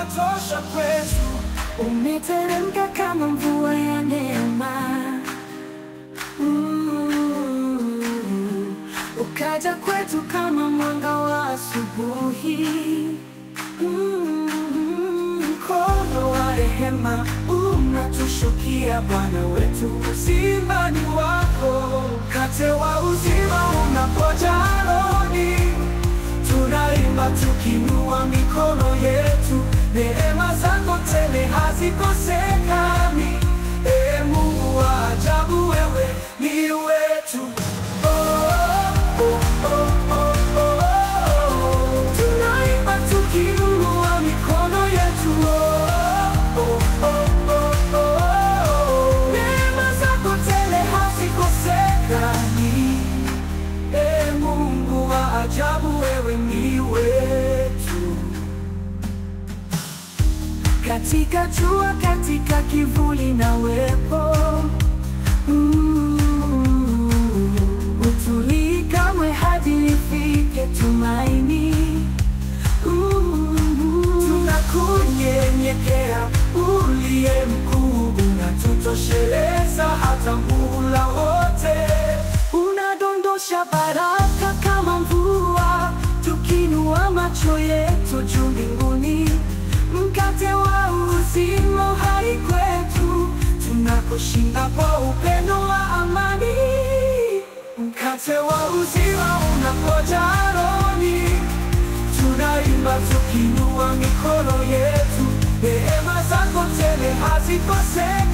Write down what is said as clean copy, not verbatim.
unatosha kwetu. Umeteremka kama mvua ya neema, ukaja kwetu kama mwanga wa asubuhi. Mkono wa rehema unatushukia, Bwana wetu, uzima ni wako. Mkate wa uzima unapojaa rohoni, tunaimba tukiinua mikono yetu. Neema zako tele hazikosekani. Ee Mungu wa ajabu, wewe ni wetu. Tunaimba tukiinua mikono yetu. Neema zako tele hazikosekani. Ee Mungu wa ajabu, wewe ni wetu. Katika jua, katika kivuli na wepo, utulii kamwe hadi lifike tumaini. Tunakunyenyekea, uliye mkuu, unatutosheleza hata muhula wote. Unadondosha baraka kama mvua, tukiinua macho yetu juu mbinguni. Mkate wa uzima hai kwetu, tunakushinda kwa upendo wa amani. Mkate wa uzima unapojaa rohoni, tunaimba tukiinua mikono yetu. Neema zako tele hazikosekani.